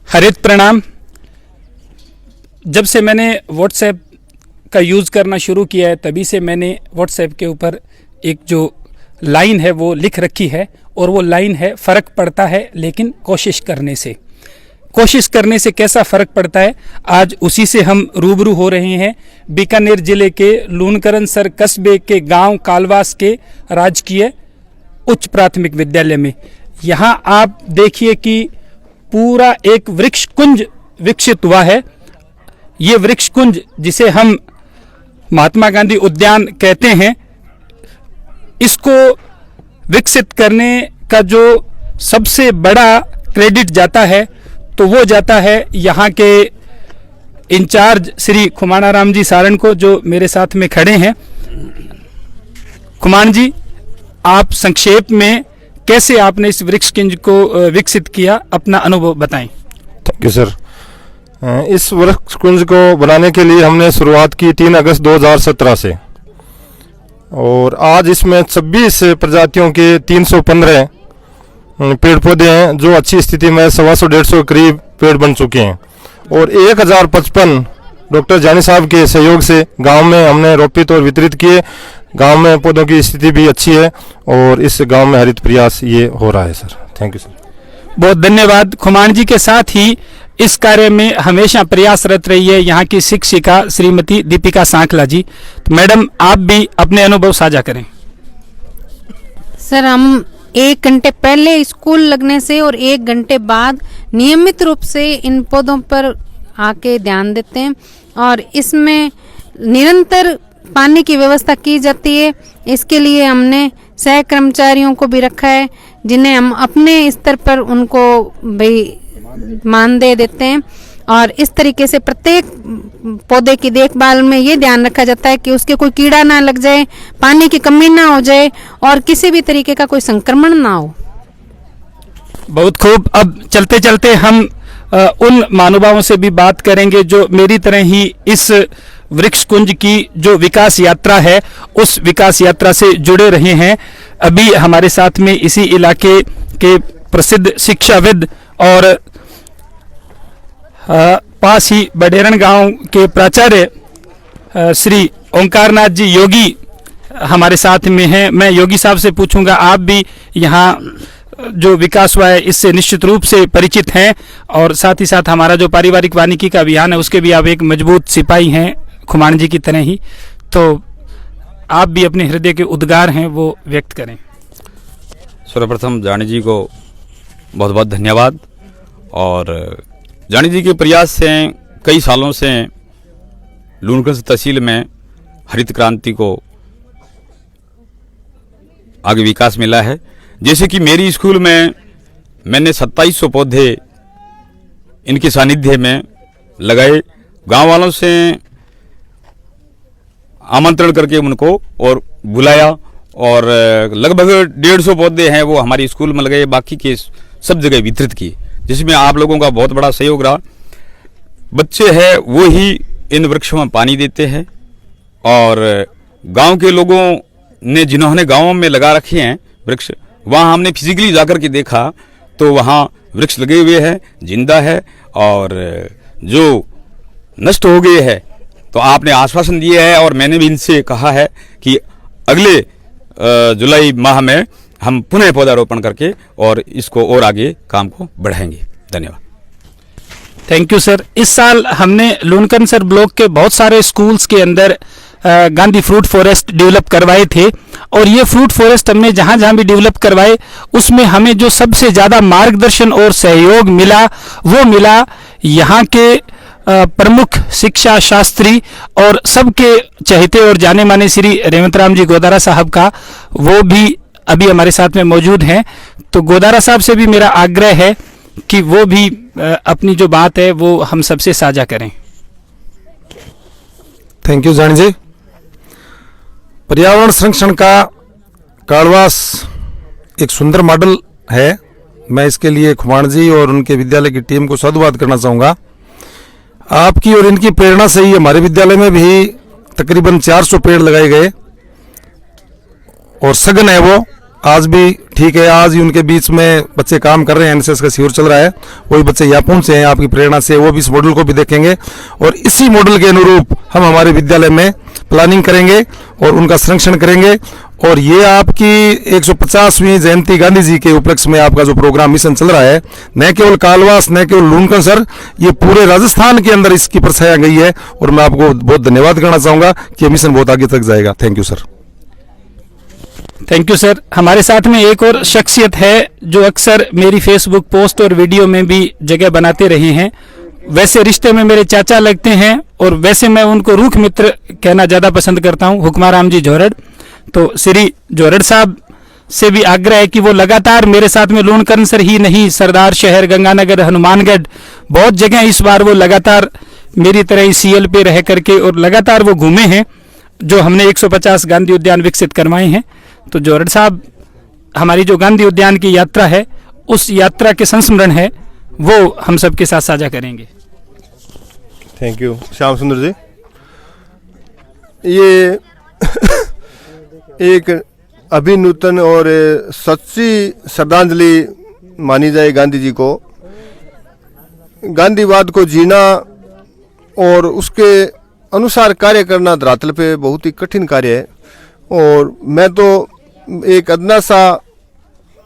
हरित प्रणाम। जब से मैंने व्हाट्सएप का यूज़ करना शुरू किया है तभी से मैंने व्हाट्सएप के ऊपर एक जो लाइन है वो लिख रखी है, और वो लाइन है, फ़र्क पड़ता है लेकिन कोशिश करने से। कोशिश करने से कैसा फ़र्क पड़ता है, आज उसी से हम रूबरू हो रहे हैं। बीकानेर जिले के लूनकरनसर कस्बे के गांव कालवास के राजकीय उच्च प्राथमिक विद्यालय में यहाँ आप देखिए कि पूरा एक वृक्ष कुंज विकसित हुआ है। ये वृक्ष कुंज जिसे हम महात्मा गांधी उद्यान कहते हैं, इसको विकसित करने का जो सबसे बड़ा क्रेडिट जाता है तो वो जाता है यहाँ के इंचार्ज श्री खुमाणाराम जी सारण को, जो मेरे साथ में खड़े हैं। खुमान जी, आप संक्षेप में कैसे आपने इस वृक्ष कुंज को विकसित किया, अपना अनुभव बताएं। Thank you sir. इस वृक्ष कुंज को बनाने के लिए हमने शुरुआत की 3 अगस्त 2017 से, और आज इसमें 26 प्रजातियों के 315 पेड़ पौधे हैं जो अच्छी स्थिति में 125-150 करीब पेड़ बन चुके हैं, और 1055 डॉक्टर जानी साहब के सहयोग से गांव में हमने रोपित और वितरित किए। गांव में पौधों की स्थिति भी अच्छी है और इस गांव में हरित प्रयास ये हो रहा है सर। Thank you sir. बहुत धन्यवाद। खुमान जी के साथ ही इस कार्य में हमेशा प्रयासरत रही है यहाँ की शिक्षिका श्रीमती दीपिका सांखला जी। तो मैडम, आप भी अपने अनुभव साझा करें। सर, हम 1 घंटे पहले स्कूल लगने से और 1 घंटे बाद नियमित रूप से इन पौधों पर आके ध्यान देते हैं, और इसमें निरंतर पानी की व्यवस्था की जाती है। इसके लिए हमने सह कर्मचारियों को भी रखा है, जिन्हें हम अपने स्तर पर उनको भाई मानदेय देते हैं, और इस तरीके से प्रत्येक पौधे की देखभाल में ये ध्यान रखा जाता है कि उसके कोई कीड़ा ना लग जाए, पानी की कमी ना हो जाए और किसी भी तरीके का कोई संक्रमण ना हो। बहुत खूब। अब चलते चलते हम उन महानुभावों से भी बात करेंगे जो मेरी तरह ही इस वृक्ष कुंज की जो विकास यात्रा है उस विकास यात्रा से जुड़े रहे हैं। अभी हमारे साथ में इसी इलाके के प्रसिद्ध शिक्षाविद और पास ही बडेरन गांव के प्राचार्य श्री ओंकारनाथ जी योगी हमारे साथ में हैं। मैं योगी साहब से पूछूंगा, आप भी यहाँ जो विकास हुआ है इससे निश्चित रूप से परिचित हैं, और साथ ही साथ हमारा जो पारिवारिक वानिकी का अभियान है उसके भी आप एक मजबूत सिपाही हैं खुमान जी की तरह ही। तो आप भी अपने हृदय के उद्गार हैं वो व्यक्त करें। सर्वप्रथम जानी जी को बहुत बहुत धन्यवाद। और जानी जी के प्रयास से कई सालों से लूनकरनसर तहसील में हरित क्रांति को आगे विकास मिला है। जैसे कि मेरी स्कूल में मैंने 2700 पौधे इनके सानिध्य में लगाए। गांव वालों से आमंत्रण करके उनको और बुलाया, और लगभग 150 पौधे हैं वो हमारी स्कूल में लगाए, बाकी के सब जगह वितरित किए, जिसमें आप लोगों का बहुत बड़ा सहयोग रहा। बच्चे हैं वो ही इन वृक्षों में पानी देते हैं, और गांव के लोगों ने जिन्होंने गांवों में लगा रखे हैं वृक्ष, वहाँ हमने फिजिकली जाकर के देखा तो वहाँ वृक्ष लगे हुए हैं, जिंदा है, और जो नष्ट हो गए हैं तो आपने आश्वासन दिया है, और मैंने भी इनसे कहा है कि अगले जुलाई माह में हम पुनः पौधारोपण करके और इसको और आगे काम को बढ़ाएंगे। धन्यवाद। Thank you sir. इस साल हमने लूनकरनसर ब्लॉक के बहुत सारे स्कूल्स के अंदर गांधी फ्रूट फॉरेस्ट डेवलप करवाए थे, और ये फ्रूट फॉरेस्ट हमने जहाँ जहाँ भी डेवलप करवाए उसमें हमें जो सबसे ज़्यादा मार्गदर्शन और सहयोग मिला वो मिला यहाँ के प्रमुख शिक्षा शास्त्री और सबके चहेते और जाने माने श्री रेवंत राम जी गोदारा साहब का। वो भी अभी हमारे साथ में मौजूद हैं, तो गोदारा साहब से भी मेरा आग्रह है कि वो भी अपनी जो बात है वो हम सबसे साझा करें। थैंक यू जानी जी। पर्यावरण संरक्षण का कालवास एक सुंदर मॉडल है। मैं इसके लिए खुमान जी और उनके विद्यालय की टीम को साधुवाद करना चाहूँगा। आपकी और इनकी प्रेरणा से ही हमारे विद्यालय में भी तकरीबन 400 पेड़ लगाए गए, और सघन है वो, आज भी ठीक है। आज ही उनके बीच में बच्चे काम कर रहे हैं, एनएसएस का शिविर चल रहा है, वही बच्चे यहाँ पहुंचे हैं आपकी प्रेरणा से। वो भी इस मॉडल को भी देखेंगे और इसी मॉडल के अनुरूप हम हमारे विद्यालय में प्लानिंग करेंगे और उनका संरक्षण करेंगे। और ये आपकी 150वीं जयंती गांधी जी के उपलक्ष्य में आपका जो प्रोग्राम मिशन चल रहा है, न केवल कालवास, न केवल लूणकरण सर, ये पूरे राजस्थान के अंदर इसकी परछाया गई है। और मैं आपको बहुत धन्यवाद करना चाहूंगा कि ये मिशन बहुत आगे तक जाएगा। Thank you sir. Thank you sir. हमारे साथ में एक और शख्सियत है जो अक्सर मेरी फेसबुक पोस्ट और वीडियो में भी जगह बनाते रहे हैं। वैसे रिश्ते में मेरे चाचा लगते हैं और वैसे मैं उनको रूख मित्र कहना ज़्यादा पसंद करता हूं, हुक्माराम जी जोरड़। तो श्री जोरड़ साहब से भी आग्रह है कि वो लगातार मेरे साथ में लूणकरण सर ही नहीं, सरदार शहर, गंगानगर, हनुमानगढ़, बहुत जगह इस बार वो लगातार मेरी तरह ही सीएल पे रह करके और लगातार वो घूमे हैं, जो हमने 150 गांधी उद्यान विकसित करवाए हैं। तो जोरड़ साहब, हमारी जो गांधी उद्यान की यात्रा है, उस यात्रा के संस्मरण है वो हम सबके साथ साझा करेंगे। थैंक यू श्याम सुंदर जी। ये एक अभिनूतन और सच्ची श्रद्धांजलि मानी जाए गांधी जी को। गांधीवाद को जीना और उसके अनुसार कार्य करना धरातल पे बहुत ही कठिन कार्य है। और मैं तो एक अदना सा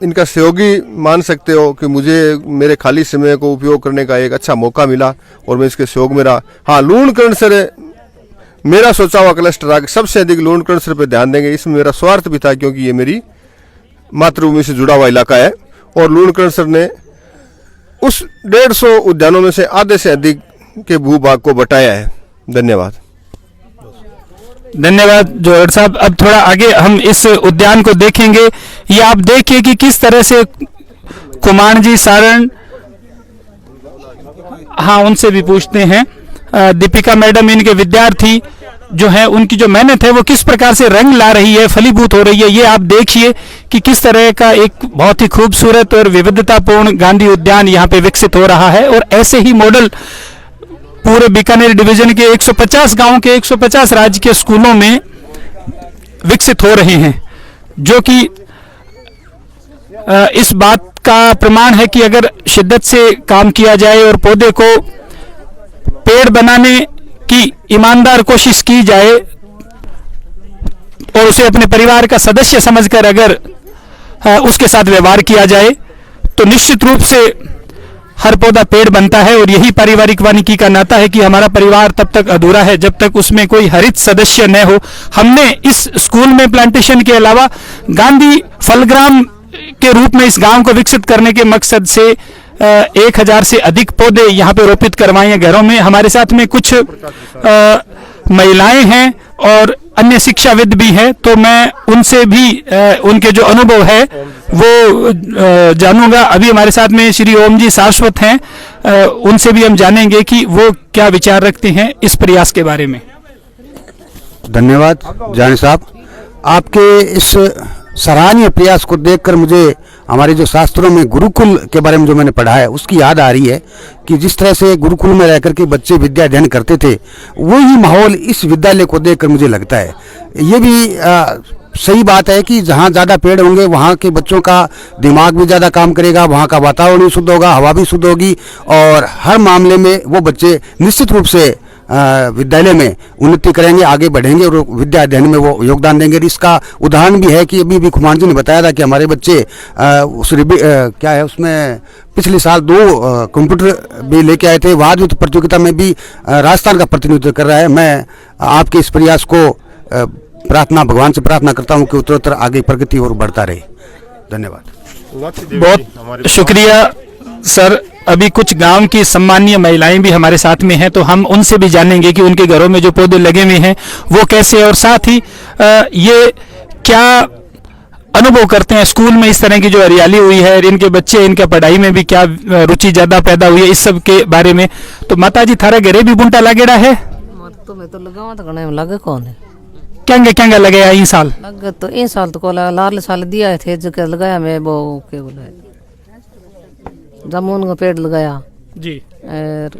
इनका सहयोगी मान सकते हो कि मुझे मेरे खाली समय को उपयोग करने का एक अच्छा मौका मिला और मैं इसके सहयोग में रहा। हाँ, लूणकरण सर मेरा सोचा हुआ क्लस्टर आगे सबसे अधिक लूणकरण सर पे ध्यान देंगे। इसमें मेरा स्वार्थ भी था क्योंकि ये मेरी मातृभूमि से जुड़ा हुआ इलाका है। और लूणकरण सर ने उस 150 उद्यानों में से आधे से अधिक के भूभाग को बटाया है। धन्यवाद। धन्यवाद जोरड़ साहब। अब थोड़ा आगे हम इस उद्यान को देखेंगे। ये आप देखिए कि किस तरह से कुमार जी, सारण, हाँ उनसे भी पूछते हैं, दीपिका मैडम, इनके विद्यार्थी जो है, उनकी जो मेहनत है वो किस प्रकार से रंग ला रही है, फलीभूत हो रही है। ये आप देखिए कि किस तरह का एक बहुत ही खूबसूरत और विविधतापूर्ण गांधी उद्यान यहाँ पे विकसित हो रहा है। और ऐसे ही मॉडल पूरे बीकानेर डिवीजन के 150 गांव के 150 राज्य के स्कूलों में विकसित हो रहे हैं, जो कि इस बात का प्रमाण है कि अगर शिद्दत से काम किया जाए और पौधे को पेड़ बनाने की ईमानदार कोशिश की जाए और उसे अपने परिवार का सदस्य समझकर अगर उसके साथ व्यवहार किया जाए तो निश्चित रूप से हर पौधा पेड़ बनता है। और यही पारिवारिक वानिकी का नाता है कि हमारा परिवार तब तक अधूरा है जब तक उसमें कोई हरित सदस्य न हो। हमने इस स्कूल में प्लांटेशन के अलावा गांधी फलग्राम के रूप में इस गांव को विकसित करने के मकसद से 1000 से अधिक पौधे यहाँ पे रोपित करवाए हैं घरों में। हमारे साथ में कुछ महिलाएं हैं और अन्य शिक्षाविद भी हैं, तो मैं उनसे भी उनके जो अनुभव है वो जानूंगा। अभी हमारे साथ में श्री ओम जी शाश्वत हैं, उनसे भी हम जानेंगे कि वो क्या विचार रखते हैं इस प्रयास के बारे में। धन्यवाद जानी साहब, आपके इस सराहनीय प्रयास को देखकर मुझे हमारे जो शास्त्रों में गुरुकुल के बारे में जो मैंने पढ़ा है उसकी याद आ रही है कि जिस तरह से गुरुकुल में रहकर के बच्चे विद्या अध्ययन करते थे, वही माहौल इस विद्यालय को देखकर मुझे लगता है। ये भी सही बात है कि जहाँ ज़्यादा पेड़ होंगे वहाँ के बच्चों का दिमाग भी ज़्यादा काम करेगा, वहाँ का वातावरण भी शुद्ध होगा, हवा भी शुद्ध होगी और हर मामले में वो बच्चे निश्चित रूप से विद्यालय में उन्नति करेंगे, आगे बढ़ेंगे और विद्या अध्ययन में वो योगदान देंगे। इसका उदाहरण भी है कि अभी भी कुमार जी ने बताया था कि हमारे बच्चे क्या है उसमें पिछले साल 2 कंप्यूटर भी लेके आए थे। वाद युद्ध प्रतियोगिता में भी राजस्थान का प्रतिनिधित्व कर रहा है। मैं आपके इस प्रयास को भगवान से प्रार्थना करता हूँ कि उत्तरोत्तर आगे प्रगति और बढ़ता रहे। धन्यवाद। बहुत शुक्रिया सर। अभी कुछ गांव की सम्मानीय महिलाएं भी हमारे साथ में हैं, तो हम उनसे भी जानेंगे कि उनके घरों में जो पौधे लगे हुए हैं वो कैसे, और साथ ही ये क्या अनुभव करते हैं स्कूल में इस तरह की जो हरियाली हुई है, इनके बच्चे, इनका पढ़ाई में भी क्या रुचि ज्यादा पैदा हुई है, इस सब के बारे में। तो माता जी, थारा घरे भी बुंटा लगेड़ा है? तो मैं तो लगावा तो गणे लगे कौन है क्या लगाया ई साल? लगे तो ई साल तो कोला लाल साल दिया थे जो के लगाया मैं वो के बोले जामुन का पेड़ लगाया जी, और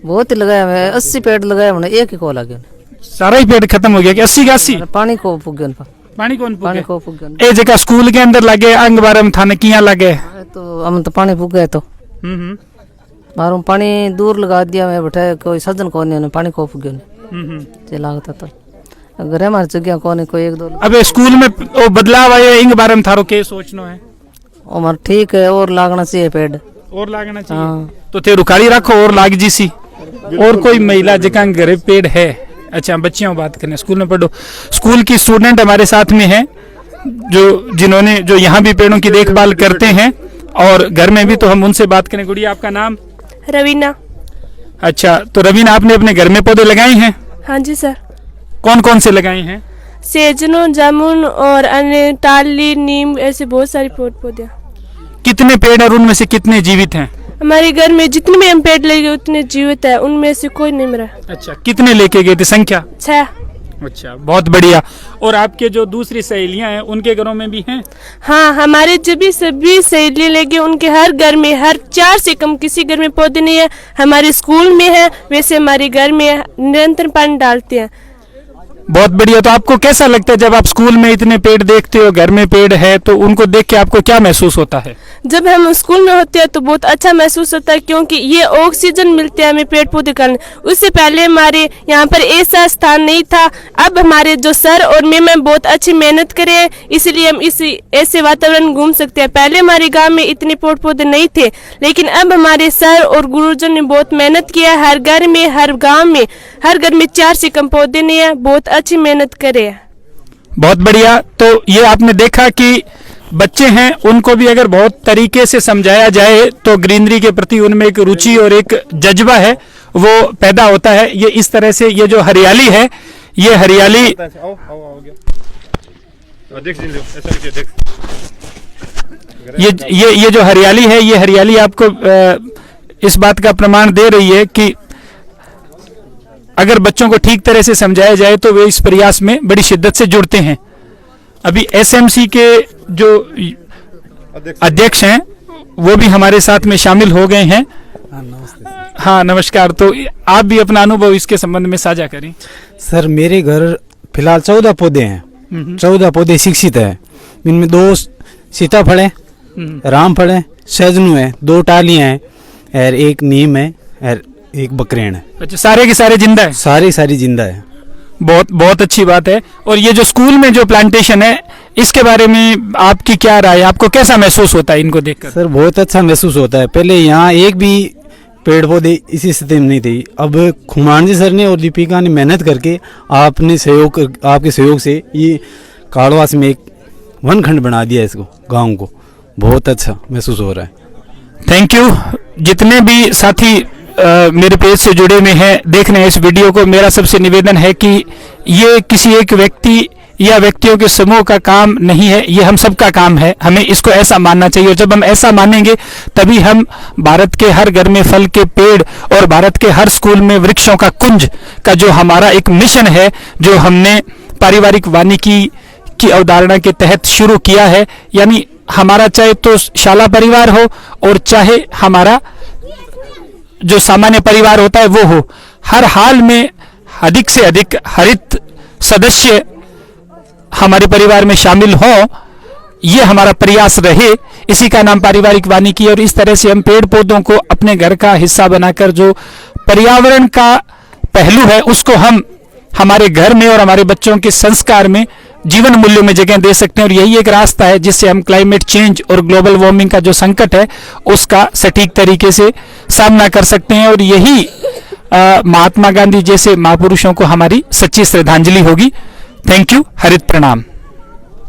बहुत ही लगाया मैं 80 पेड़ लगाया मैंने, एक ही को लगे। सारा ही पेड़ खत्म हो गया कि 80 का 80? पानी को पुगन पानी कौन पानी पुगे को पुग गया ए जगह स्कूल के अंदर लगे अंग बारम थाने किया लगे तो हम तो पानी पुग गए तो मारूं पानी दूर लगा दिया मैं बैठे कोई सज्जन को नहीं पानी को पुग गया जे लागता तो अगर हमारी जगह कोने कोई एक दो अबे स्कूल में वो बदलाव आयो इंग बारम थारो के सोचनो है उमर ठीक है और लागना चाहिए पेड़ और लागना चाहिए हाँ। तो थे रुखाड़ी रखो और लाग जी सी और कोई महिला जगह घरे पेड़ है अच्छा बच्चियों बात करने स्कूल में पढ़ो स्कूल की स्टूडेंट हमारे साथ में है जो यहाँ भी पेड़ों की देखभाल करते हैं और घर में भी तो हम उनसे बात करें। गुड़िया आपका नाम? रवीना। अच्छा तो रवीना आपने अपने घर में पौधे लगाए हैं? हाँ जी सर। कौन कौन से लगाए हैं? सेजनो जामुन और अन्य टाली नीम ऐसे बहुत सारे पौधे। कितने पेड़ और उनमें से कितने जीवित हैं? हमारे घर में जितने भी हम पेड़ लगे उतने जीवित है, उनमें से कोई नहीं मरा। अच्छा कितने लेके गए थे संख्या? 6। अच्छा बहुत बढ़िया। और आपके जो दूसरी सहेलियां हैं उनके घरों में भी हैं? हाँ हमारे जब भी सभी सहेलियां लगे उनके हर घर में हर 4 से कम किसी घर में पौधे नहीं है। हमारे स्कूल में है वैसे हमारे घर में निरंतर पानी डालते हैं। बहुत बढ़िया। तो आपको कैसा लगता है जब आप स्कूल में इतने पेड़ देखते हो घर में पेड़ है तो उनको देख के आपको क्या महसूस होता है? जब हम स्कूल में होते हैं तो बहुत अच्छा महसूस होता है क्योंकि ये ऑक्सीजन मिलते हैं हमें पेड़ पौधे करने। उससे पहले हमारे यहाँ पर ऐसा स्थान नहीं था। अब हमारे जो सर और मैम बहुत अच्छी मेहनत करे हैं इसलिए हम इस ऐसे वातावरण घूम सकते हैं। पहले हमारे गाँव में इतने पेड़ पौधे नहीं थे लेकिन अब हमारे सर और गुरुजन ने बहुत मेहनत किया है। हर घर में हर गाँव में हर घर में 4 से कम पौधे नहीं है। बहुत अच्छी मेहनत करे। बहुत बढ़िया। तो ये आपने देखा कि बच्चे हैं उनको भी अगर बहुत तरीके से समझाया जाए तो ग्रीनरी के प्रति उनमें एक रुचि और एक जज्बा है वो पैदा होता है। ये इस तरह से ये जो हरियाली है ये हरियाली ये जो हरियाली है ये हरियाली आपको इस बात का प्रमाण दे रही है कि अगर बच्चों को ठीक तरह से समझाया जाए तो वे इस प्रयास में बड़ी शिद्दत से जुड़ते हैं। अभी एसएमसी के जो अध्यक्ष हैं वो भी हमारे साथ में शामिल हो गए हैं। हाँ नमस्कार। तो आप भी अपना अनुभव इसके संबंध में साझा करें। सर मेरे घर फिलहाल 14 पौधे हैं। 14 पौधे शिक्षित है। इनमें 2 सीताफल है, रामफल है, सहजनू है, 2 टालियां हैं और 1 नीम है और 1 बकरेण है। अच्छा सारे के सारे जिंदा है? सारी जिंदा है। बहुत बहुत अच्छी बात है। और ये जो स्कूल में जो प्लांटेशन है इसके बारे में आपकी क्या राय है? आपको कैसा महसूस होता है इनको देखकर? सर बहुत अच्छा महसूस होता है। पहले यहाँ एक भी पेड़ पौधे इसी स्थिति में नहीं थी। अब खुमान जी सर ने और दीपिका ने मेहनत करके आपके सहयोग से ये काड़वास में एक वनखंड बना दिया इसको गाँव को। बहुत अच्छा महसूस हो रहा है। Thank you. जितने भी साथी मेरे पेज से जुड़े हुए हैं देख रहे हैं इस वीडियो को, मेरा सबसे निवेदन है कि ये किसी एक व्यक्ति या व्यक्तियों के समूह का काम नहीं है, ये हम सबका काम है। हमें इसको ऐसा मानना चाहिए। जब हम ऐसा मानेंगे तभी हम भारत के हर घर में फल के पेड़ और भारत के हर स्कूल में वृक्षों का कुंज का जो हमारा एक मिशन है जो हमने पारिवारिक वानिकी की अवधारणा के तहत शुरू किया है, यानी हमारा चाहे तो शाला परिवार हो और चाहे हमारा जो सामान्य परिवार होता है वो हो, हर हाल में अधिक से अधिक हरित सदस्य हमारे परिवार में शामिल हो, ये हमारा प्रयास रहे। इसी का नाम पारिवारिक वानिकी। और इस तरह से हम पेड़ पौधों को अपने घर का हिस्सा बनाकर जो पर्यावरण का पहलू है उसको हम हमारे घर में और हमारे बच्चों के संस्कार में जीवन मूल्यों में जगह दे सकते हैं। और यही एक रास्ता है जिससे हम क्लाइमेट चेंज और ग्लोबल वार्मिंग का जो संकट है उसका सटीक तरीके से सामना कर सकते हैं। और यही महात्मा गांधी जैसे महापुरुषों को हमारी सच्ची श्रद्धांजलि होगी। Thank you. हरित प्रणाम।